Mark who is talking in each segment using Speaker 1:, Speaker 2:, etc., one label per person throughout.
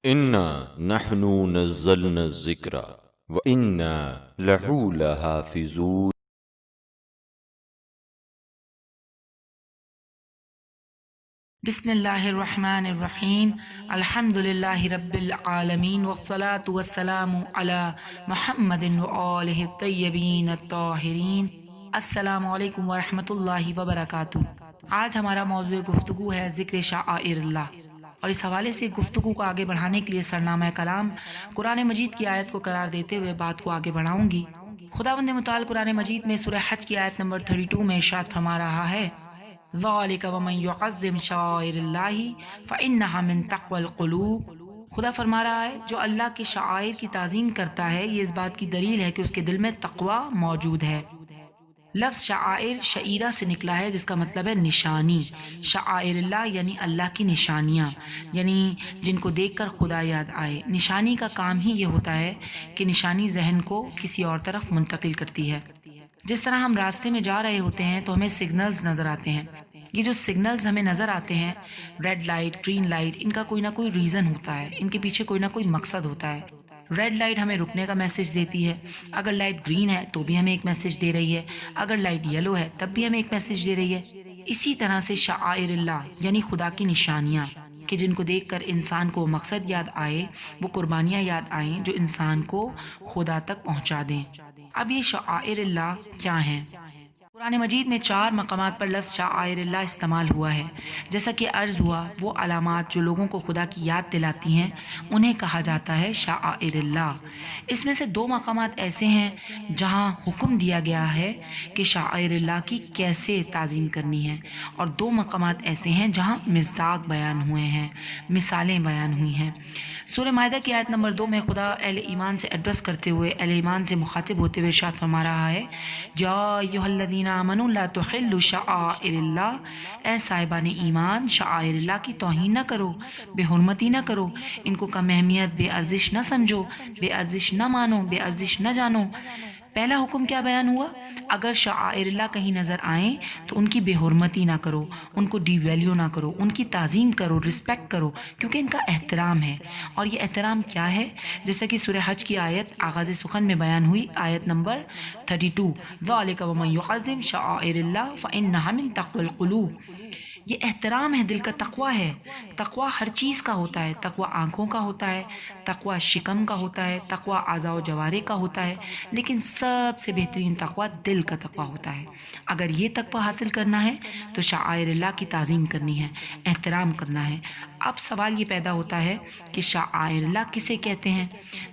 Speaker 1: انا نحن نزلنا الذکر وانا لہو لحافظون۔
Speaker 2: بسم اللہ الرحمن الرحیم، الحمد للہ رب العالمین والصلاة والسلام علی محمد وآلہ الطیبین الطاہرین۔ السلام علیکم ورحمۃ اللہ وبرکاتہ۔ آج ہمارا موضوع گفتگو ہے ذکر شعائر اللہ، اور اس حوالے سے گفتگو کو آگے بڑھانے کے لیے سرنامہ کلام قرآن مجید کی آیت کو قرار دیتے ہوئے بات کو آگے بڑھاؤں گی۔ خداوند متعال قرآن مجید میں سورہ حج کی آیت نمبر 32 میں ارشاد فرما رہا ہے، ذالک ومن یعظم شعائر اللہ فإنہا من تقوی القلوب۔ خدا فرما رہا ہے جو اللہ کے شعائر کی تعظیم کرتا ہے، یہ اس بات کی دلیل ہے کہ اس کے دل میں تقوی موجود ہے۔ لفظ شعائر شعیرہ سے نکلا ہے، جس کا مطلب ہے نشانی۔ شعائر اللہ یعنی اللہ کی نشانیاں، یعنی جن کو دیکھ کر خدا یاد آئے۔ نشانی کا کام ہی یہ ہوتا ہے کہ نشانی ذہن کو کسی اور طرف منتقل کرتی ہے۔ جس طرح ہم راستے میں جا رہے ہوتے ہیں تو ہمیں سگنلز نظر آتے ہیں۔ یہ جو سگنلز ہمیں نظر آتے ہیں، ریڈ لائٹ، گرین لائٹ، ان کا کوئی نہ کوئی ریزن ہوتا ہے، ان کے پیچھے کوئی نہ کوئی مقصد ہوتا ہے۔ ریڈ لائٹ ہمیں رکنے کا میسج دیتی ہے، اگر لائٹ گرین ہے تو بھی ہمیں ایک میسج دے رہی ہے، اگر لائٹ یلو ہے تب بھی ہمیں ایک میسج دے رہی ہے۔ اسی طرح سے شعائر اللہ یعنی خدا کی نشانیاں، کہ جن کو دیکھ کر انسان کو مقصد یاد آئے، وہ قربانیاں یاد آئیں جو انسان کو خدا تک پہنچا دیں۔ اب یہ شعائر اللہ کیا ہیں؟ قرآن مجید میں 4 مقامات پر لفظ شعائر اللہ استعمال ہوا ہے۔ جیسا کہ عرض ہوا، وہ علامات جو لوگوں کو خدا کی یاد دلاتی ہیں انہیں کہا جاتا ہے شعائر اللہ۔ اس میں سے 2 مقامات ایسے ہیں جہاں حکم دیا گیا ہے کہ شعائر اللہ کی کیسے تعظیم کرنی ہے، اور 2 مقامات ایسے ہیں جہاں مصداق بیان ہوئے ہیں، مثالیں بیان ہوئی ہیں۔ سورہ مائدہ کی آیت نمبر 2 میں خدا اہل ایمان سے ایڈریس کرتے ہوئے، اہل ایمان سے مخاطب ہوتے ہوئے ارشاد فرما رہا ہے، یا ایھا الذین آمنوا لا تحلوا شعائر اللہ، اے صاحبان ایمان شعائر اللہ کی توہین نہ کرو، بے حرمتی نہ کرو، ان کو کم اہمیت، بے ارزش نہ سمجھو، بے ارزش نہ مانو، بے ارزش نہ جانو۔ پہلا حکم کیا بیان ہوا؟ اگر شعائر اللہ کہیں نظر آئیں تو ان کی بے حرمتی نہ کرو، ان کو ڈی ویلیو نہ کرو، ان کی تعظیم کرو، رسپیکٹ کرو، کیونکہ ان کا احترام ہے۔ اور یہ احترام کیا ہے؟ جیسا کہ سورہ حج کی آیت آغاز سخن میں بیان ہوئی، آیت نمبر 32، ذالک ومن یعظم شعائر اللہ فإنہا من تقوی القلوب۔ یہ احترام ہے، دل کا تقوی ہے۔ تقوی ہر چیز کا ہوتا ہے، تقوی آنکھوں کا ہوتا ہے، تقوی شکم کا ہوتا ہے، تقوی اعضاء و جوارح کا ہوتا ہے، لیکن سب سے بہترین تقوی دل کا تقوی ہوتا ہے۔ اگر یہ تقوی حاصل کرنا ہے تو شعائر اللہ کی تعظیم کرنی ہے، احترام کرنا ہے۔ اب سوال یہ پیدا ہوتا ہے کہ شعائر اللہ کسے کہتے ہیں؟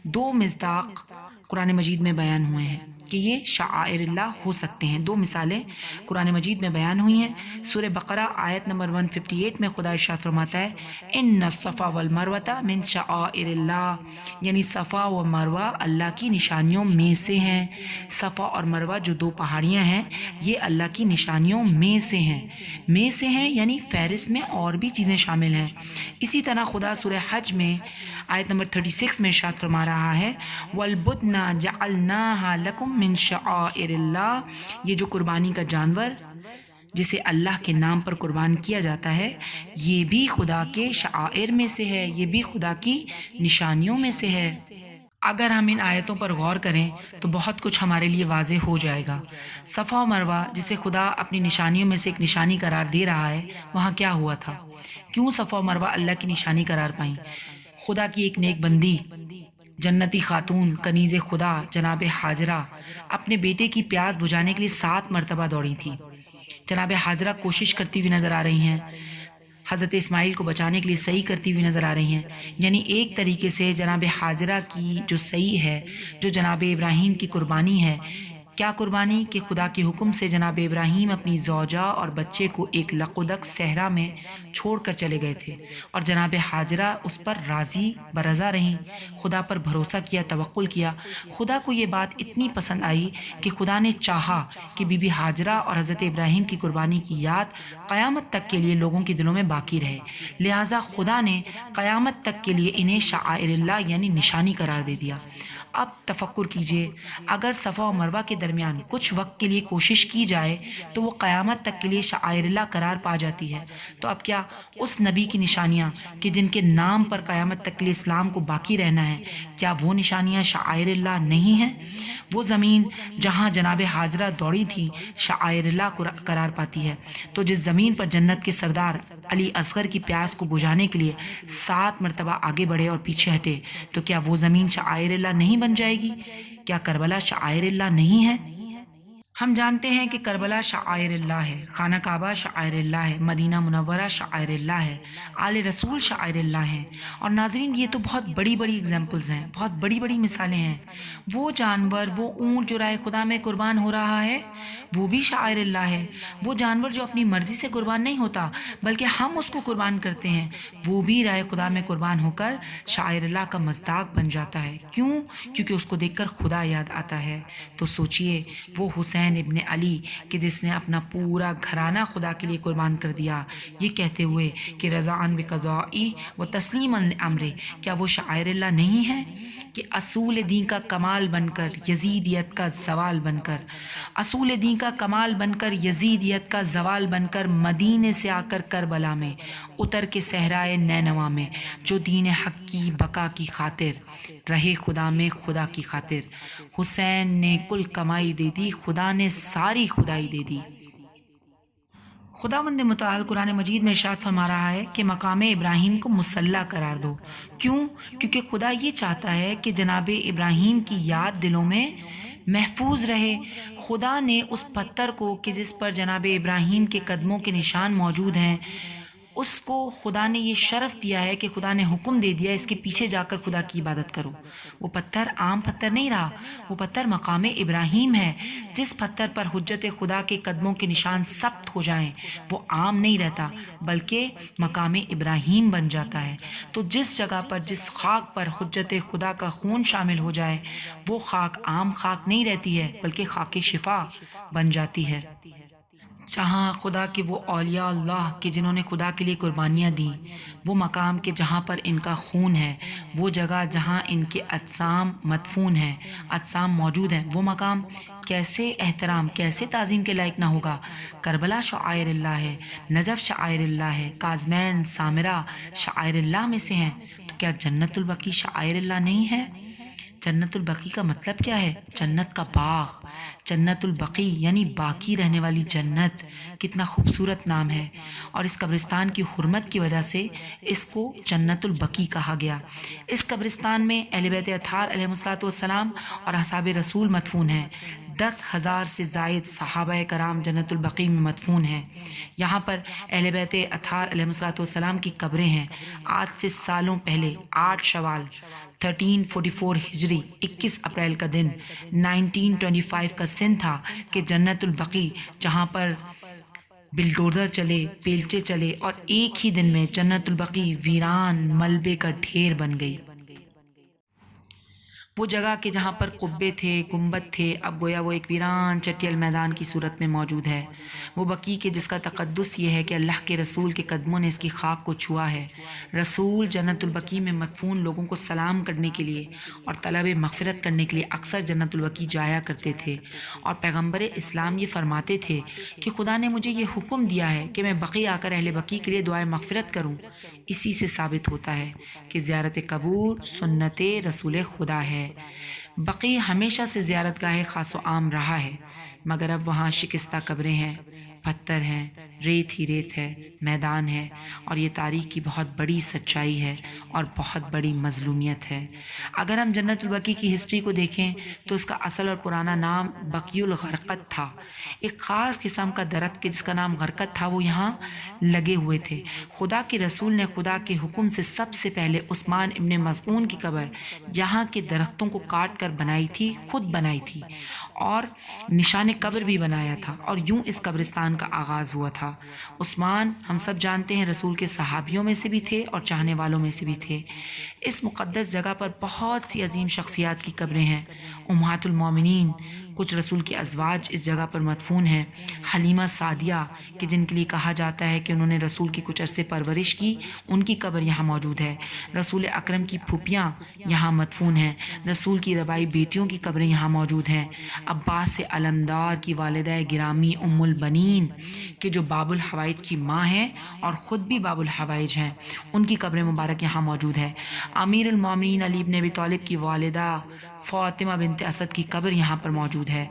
Speaker 2: 2 مصداق قرآن مجید میں بیان ہوئے ہیں کہ یہ شعائر اللہ ہو سکتے ہیں۔ 2 مثالیں قرآن مجید میں بیان ہوئی ہیں۔ سورہ بقرہ آیت نمبر 158 میں خدا ارشاد فرماتا ہے، ان الصفا والمروۃ من شعائر اللہ، یعنی صفا و مروہ اللہ کی نشانیوں میں سے ہیں۔ صفا اور مروہ جو 2 پہاڑیاں ہیں، یہ اللہ کی نشانیوں میں سے ہیں۔ میں سے ہیں یعنی فہرست میں اور بھی چیزیں شامل ہیں۔ اسی طرح خدا سورہ حج میں آیت نمبر 36 میں ارشاد فرما رہا ہے، والبدن جعلناها لکم من شعائر اللہ، یہ جو قربانی کا جانور جسے اللہ کے نام پر قربان کیا جاتا ہے، یہ بھی خدا کے شعائر میں سے ہے، یہ بھی خدا کی نشانیوں میں سے ہے۔ اگر ہم ان آیتوں پر غور کریں تو بہت کچھ ہمارے لیے واضح ہو جائے گا۔ صفا و مروہ جسے خدا اپنی نشانیوں میں سے ایک نشانی قرار دے رہا ہے، وہاں کیا ہوا تھا؟ کیوں صفا و مروہ اللہ کی نشانی قرار پائیں؟ خدا کی ایک نیک بندی، جنتی خاتون، کنیز خدا جناب حاجرہ اپنے بیٹے کی پیاس بجھانے کے لیے 7 مرتبہ دوڑی تھی۔ جناب حاجرہ کوشش کرتی ہوئی نظر آ رہی ہیں، حضرت اسماعیل کو بچانے کے لیے صحیح کرتی ہوئی نظر آ رہی ہیں۔ یعنی ایک طریقے سے جناب حاجرہ کی جو صحیح ہے، جو جناب ابراہیم کی قربانی ہے، کیا قربانی کہ خدا کے حکم سے جناب ابراہیم اپنی زوجہ اور بچے کو ایک لقدق صحرا میں چھوڑ کر چلے گئے تھے، اور جناب حاجرہ اس پر راضی برضا رہیں، خدا پر بھروسہ کیا، توکل کیا۔ خدا کو یہ بات اتنی پسند آئی کہ خدا نے چاہا کہ بی بی حاجرہ اور حضرت ابراہیم کی قربانی کی یاد قیامت تک کے لیے لوگوں کے دلوں میں باقی رہے، لہٰذا خدا نے قیامت تک کے لیے انہیں شعائر اللہ یعنی نشانی قرار دے دیا۔ اب تفکر کیجئے، اگر صفا و مروہ کے درمیان کچھ وقت کے لیے کوشش کی جائے تو وہ قیامت تک کے لیے شعائر اللہ قرار پا جاتی ہے۔ تو اب کیا اس نبی کی نشانیاں کہ جن کے نام پر قیامت تک کے لیے اسلام کو باقی رہنا ہے، کیا وہ نشانیاں شعائر اللہ نہیں ہیں؟ وہ زمین جہاں جناب حاجرہ دوڑی تھی شعائر اللہ کو قرار پاتی ہے، تو جس زمین پر جنت کے سردار علی اصغر کی پیاس کو بجھانے کے لیے 7 مرتبہ آگے بڑھے اور پیچھے ہٹے، تو کیا وہ زمین شعائر اللہ نہیں بن جائے گی؟ کیا کربلا شعائر اللہ نہیں ہے؟ ہم جانتے ہیں کہ کربلا شعائر اللہ ہے، خانہ کعبہ شعائر اللہ ہے، مدینہ منورہ شعائر اللہ ہے، آل رسول شعائر اللہ ہیں۔ اور ناظرین، یہ تو بہت بڑی بڑی اگزامپلز ہیں، بہت بڑی بڑی مثالیں ہیں۔ وہ جانور، وہ اونٹ جو رائے خدا میں قربان ہو رہا ہے، وہ بھی شعائر اللہ ہے۔ وہ جانور جو اپنی مرضی سے قربان نہیں ہوتا بلکہ ہم اس کو قربان کرتے ہیں، وہ بھی رائے خدا میں قربان ہو کر شاعر اللہ کا مصداق بن جاتا ہے۔ کیوں؟ کیونکہ اس کو دیکھ کر خدا یاد آتا ہے۔ تو سوچئے وہ حسین ابن علی کہ جس نے اپنا پورا گھرانہ خدا کے لیے قربان کر دیا، یہ کہتے ہوئے کہ رضاً بقضائی و تسلیما لامرہ، کیا وہ شاعر اللہ نہیں ہے کہ اصول دین کا کمال بن کر یزیدیت کا زوال بن کر، اصول دین کا کمال بن کر یزیدیت کا زوال بن کر مدینے سے آ کر کربلا میں اتر کے صحرائے نینوا میں جو دین حق کی بقا کی خاطر رہے خدا میں خدا کی خاطر، حسین نے کل کمائی دے دی، خدا نے ساری خدائی دے دی۔ خداوند متعال قرآن مجید میں ارشاد فرما رہا ہے کہ مقام ابراہیم کو مسلح قرار دو۔ کیوں؟ کیونکہ خدا یہ چاہتا ہے کہ جناب ابراہیم کی یاد دلوں میں محفوظ رہے۔ خدا نے اس پتھر کو کہ جس پر جناب ابراہیم کے قدموں کے نشان موجود ہیں، اس کو خدا نے یہ شرف دیا ہے کہ خدا نے حکم دے دیا اس کے پیچھے جا کر خدا کی عبادت کرو۔ وہ پتھر عام پتھر نہیں رہا، وہ پتھر مقام ابراہیم ہے۔ جس پتھر پر حجت خدا کے قدموں کے نشان ثبت ہو جائیں وہ عام نہیں رہتا بلکہ مقام ابراہیم بن جاتا ہے۔ تو جس جگہ پر جس خاک پر حجت خدا کا خون شامل ہو جائے وہ خاک عام خاک نہیں رہتی ہے بلکہ خاک شفا بن جاتی ہے۔ جہاں خدا کے وہ اولیاء اللہ کہ جنہوں نے خدا کے لیے قربانیاں دیں، وہ مقام کہ جہاں پر ان کا خون ہے، وہ جگہ جہاں ان کے اجسام مدفون ہیں، اجسام موجود ہیں، وہ مقام کیسے احترام، کیسے تعظیم کے لائق نہ ہوگا؟ کربلا شعائر اللہ ہے، نجف شعائر اللہ ہے، کاظمین، سامرہ شعائر اللہ میں سے ہیں، تو کیا جنت البقیع شعائر اللہ نہیں ہے؟ جنت البقیع کا مطلب کیا ہے؟ جنت کا باغ، جنت البقیع یعنی باقی رہنے والی جنت۔ کتنا خوبصورت نام ہے، اور اس قبرستان کی حرمت کی وجہ سے اس کو جنت البقیع کہا گیا۔ اس قبرستان میں اہل بیت اطہار علیہ السلام اور اصحاب رسول مدفون ہیں۔ 10,000 سے زائد صحابہ کرام جنت البقیع میں مدفون ہیں۔ یہاں پر اہل بیت اطہار علیہ السلام کی قبریں ہیں۔ آج سے سالوں پہلے 8 شوال 1344 ہجری 21 اپریل کا دن 1925 کا سن تھا کہ جنت البقیع جہاں پر بلڈوزر چلے، بیلچے چلے، اور ایک ہی دن میں جنت البقیع ویران ملبے کا ڈھیر بن گئی۔ وہ جگہ کہ جہاں پر قبے تھے، گنبد تھے، اب گویا وہ ایک ویران چٹیل میدان کی صورت میں موجود ہے۔ وہ بقیع کہ جس کا تقدس یہ ہے کہ اللہ کے رسول کے قدموں نے اس کی خاک کو چھوا ہے۔ رسول جنت البقیع میں مدفون لوگوں کو سلام کرنے کے لیے اور طلب مغفرت کرنے کے لیے اکثر جنت البقیع جایا کرتے تھے، اور پیغمبر اسلام یہ فرماتے تھے کہ خدا نے مجھے یہ حکم دیا ہے کہ میں بقیع آ کر اہل بقیع کے لیے دعائے مغفرت کروں۔ اسی سے ثابت ہوتا ہے کہ زیارت قبور سنت رسول خدا ہے۔ بقیع ہمیشہ سے زیارت گاہ خاص و عام رہا ہے، مگر اب وہاں شکستہ قبریں ہیں، پتھر ہیں، ریت ہی ریت ہے، میدان ہے، اور یہ تاریخ کی بہت بڑی سچائی ہے اور بہت بڑی مظلومیت ہے۔ اگر ہم جنت البقیع کی ہسٹری کو دیکھیں تو اس کا اصل اور پرانا نام بقیع الغرقد تھا۔ ایک خاص قسم کا درخت کے جس کا نام غرقد تھا وہ یہاں لگے ہوئے تھے۔ خدا کے رسول نے خدا کے حکم سے سب سے پہلے عثمان ابن مظعون کی قبر یہاں کے درختوں کو کاٹ کر بنائی تھی، خود بنائی تھی، اور نشان قبر بھی بنایا تھا، اور یوں اس قبرستان کا آغاز ہوا تھا۔ عثمان ہم سب جانتے ہیں رسول کے صحابیوں میں سے بھی تھے اور چاہنے والوں میں سے بھی تھے۔ اس مقدس جگہ پر بہت سی عظیم شخصیات کی قبریں ہیں۔ امہات المومنین کچھ رسول کے ازواج اس جگہ پر مدفون ہیں۔ حلیمہ سعدیہ کہ جن کے لیے کہا جاتا ہے کہ انہوں نے رسول کی کچھ عرصے پرورش کی، ان کی قبر یہاں موجود ہے۔ رسول اکرم کی پھوپھیاں یہاں مدفون ہیں۔ رسول کی ربائی بیٹیوں کی قبریں یہاں موجود ہیں۔ عباس علمدار کی والدہ گرامی ام البنین کہ جو باب الحوائج کی ماں ہیں اور خود بھی باب الحوائج ہیں، ان کی قبر مبارک یہاں موجود ہے۔ امیر المومنین علی بن ابی طالب کی والدہ فاطمہ بنت اسد کی قبر یہاں پر موجود ہے۔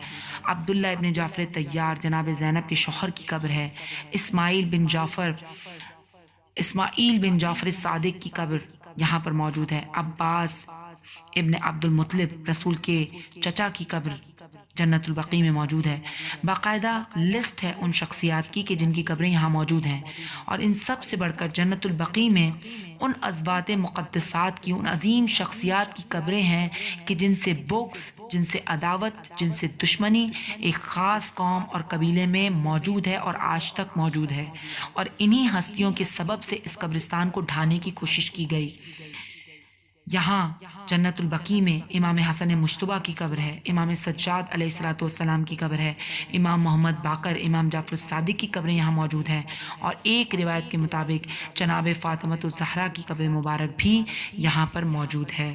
Speaker 2: عبداللہ ابن جعفر طیار جناب زینب کے شوہر کی قبر ہے۔ اسماعیل بن جعفر صادق کی قبر یہاں پر موجود ہے۔ عباس ابن عبد المطلب رسول کے چچا کی قبر جنت البقیع میں موجود ہے۔ باقاعدہ لسٹ ہے ان شخصیات کی کہ جن کی قبریں یہاں موجود ہیں، اور ان سب سے بڑھ کر جنت البقیع میں ان ازواج مقدسات کی، ان عظیم شخصیات کی قبریں ہیں کہ جن سے بغض، جن سے عداوت، جن سے دشمنی ایک خاص قوم اور قبیلے میں موجود ہے اور آج تک موجود ہے، اور انہی ہستیوں کے سبب سے اس قبرستان کو ڈھانے کی کوشش کی گئی۔ یہاں جنت البقیع میں امام حسن مجتبیٰ کی قبر ہے، امام سجاد علیہ السلام کی قبر ہے، امام محمد باقر، امام جعفر الصادق کی قبریں یہاں موجود ہیں، اور ایک روایت کے مطابق جناب فاطمہ الزہرا کی قبر مبارک بھی یہاں پر موجود ہے۔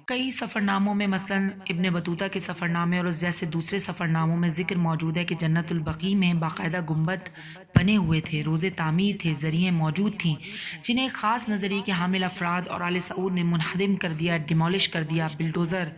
Speaker 2: کئی سفر ناموں میں مثلا ابن بطوطہ کے سفر نامے اور اس جیسے دوسرے سفر ناموں میں ذکر موجود ہے کہ جنت البقیع میں باقاعدہ گنبد بنے ہوئے تھے، روزے تعمیر تھے، ذریعے موجود تھیں، جنہیں خاص نظریے کے حامل افراد اور آل سعود نے منہدم کر دیا، ڈیمولش کر دیا، بلڈوزر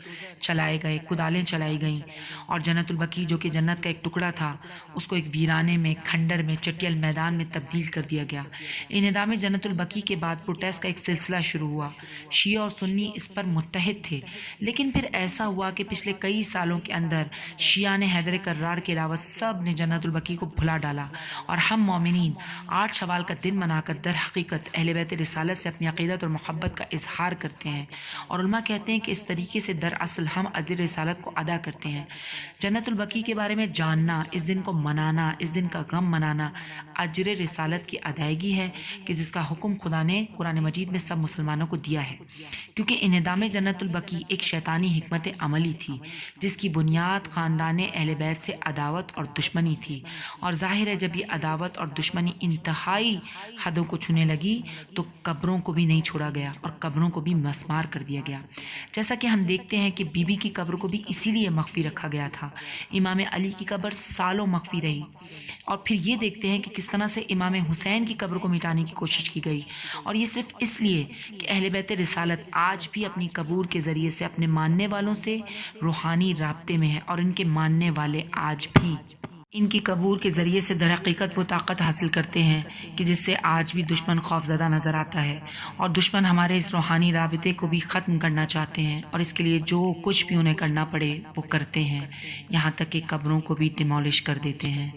Speaker 2: چلائے گئے، کدالیں چلائی گئیں، اور جنت البقیع جو کہ جنت کا ایک ٹکڑا تھا اس کو ایک ویرانے میں، کھنڈر میں، چٹیل میدان میں تبدیل کر دیا گیا۔ انہدام جنت البقیع کے بعد پروٹیسٹ کا ایک سلسلہ شروع ہوا۔ شیعہ اور سنی اس پر متحد تھے، لیکن پھر ایسا ہوا کہ پچھلے کئی سالوں کے اندر شیعہ نے حیدر کرار کے علاوہ سب نے جنت البقیع کو بھلا ڈالا، اور ہم مومنین 8 شوال کا دن منا کر در حقیقت اہل بیت رسالت سے اپنی عقیدت اور محبت کا اظہار کرتے ہیں، اور علماء کہتے ہیں کہ اس طریقے سے در اصل ہم اجر رسالت کو ادا کرتے ہیں۔ جنت البقیع کے بارے میں جاننا، اس دن کو منانا، اس دن کا غم منانا اجر رسالت کی ادائیگی ہے کہ جس کا حکم خدا نے قرآن مجید میں سب مسلمانوں کو دیا ہے، کیونکہ انہدام جنت البقیع ایک شیطانی حکمت عملی تھی جس کی بنیاد خاندان اہل بیت سے عداوت اور دشمنی تھی، اور ظاہر ہے جب یہ عداوت اور دشمنی انتہائی حدوں کو چھونے لگی تو قبروں کو بھی نہیں چھوڑا گیا اور قبروں کو بھی مسمار کر دیا گیا، جیسا کہ ہم دیکھتے ہیں کہ بی بی کی قبر کو بھی اسی لیے مخفی رکھا گیا تھا۔ امام علی کی قبر سالوں مخفی رہی، اور پھر یہ دیکھتے ہیں کہ کس طرح سے امام حسین کی قبر کو مٹانے کی کوشش کی گئی، اور یہ صرف اس لیے کہ اہل بیت رسالت آج بھی اپنی قبور کے ذریعے سے اپنے ماننے والوں سے روحانی رابطے میں ہے، اور ان کے ماننے والے آج بھی ان کی قبور کے ذریعے سے در حقیقت وہ طاقت حاصل کرتے ہیں کہ جس سے آج بھی دشمن خوف زدہ نظر آتا ہے، اور دشمن ہمارے اس روحانی رابطے کو بھی ختم کرنا چاہتے ہیں، اور اس کے لیے جو کچھ بھی انہیں کرنا پڑے وہ کرتے ہیں، یہاں تک کہ قبروں کو بھی ڈیمولش کر دیتے ہیں۔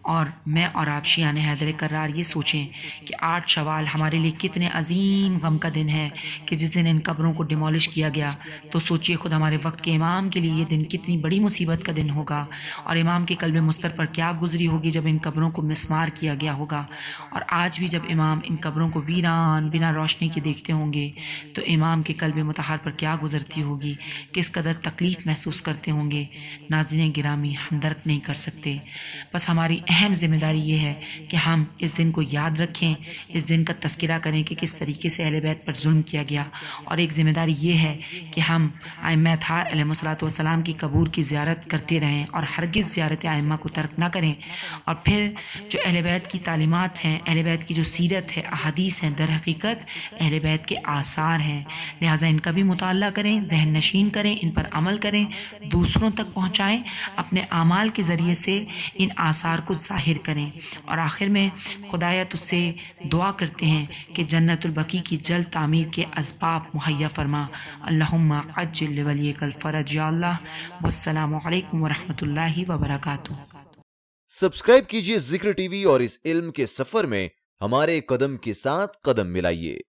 Speaker 2: اور میں اور آپ شیعہ حیدر کرار یہ سوچیں کہ 8 شوال ہمارے لیے کتنے عظیم غم کا دن ہے کہ جس دن ان قبروں کو ڈیمولش کیا گیا، تو سوچئے خود ہمارے وقت کے امام کے لیے یہ دن کتنی بڑی مصیبت کا دن ہوگا، اور امام کے قلب مستر پر کیا گزری ہوگی جب ان قبروں کو مسمار کیا گیا ہوگا۔ اور آج بھی جب امام ان قبروں کو ویران بنا روشنی کے دیکھتے ہوں گے تو امام کے قلب مطہر پر کیا گزرتی ہوگی، کس قدر تکلیف محسوس کرتے ہوں گے۔ ناظرین گرامی، ہم درک نہیں کر سکتے، بس ہماری اہم ذمہ داری یہ ہے کہ ہم اس دن کو یاد رکھیں، اس دن کا تذکرہ کریں کہ کس طریقے سے اہل بیت پر ظلم کیا گیا، اور ایک ذمہ داری یہ ہے کہ ہم ائمہ اطہار علیہ السلام کی قبور کی زیارت کرتے رہیں اور ہرگز زیارت ائمہ کو ترک نہ کریں۔ اور پھر جو اہل بیت کی تعلیمات ہیں، اہل بیت کی جو سیرت ہے، احادیث ہیں، در حقیقت اہل بیت کے آثار ہیں، لہٰذا ان کا بھی مطالعہ کریں، ذہن نشین کریں، ان پر عمل کریں، دوسروں تک پہنچائیں، اپنے اعمال کے ذریعے سے ان آثار کو ظاہر کریں۔ اور آخر میں خدایا تجھ سے دعا کرتے ہیں کہ جنت البقیع کی جلد تعمیر کے اسباب مہیا فرما۔ اللہم عجل لولیک الفرج یا اللہ۔ والسلام علیکم ورحمۃ اللہ وبرکاتہ۔
Speaker 1: سبسکرائب کیجئے ذکر ٹی وی اور اس علم کے سفر میں ہمارے قدم کے ساتھ قدم ملائیے۔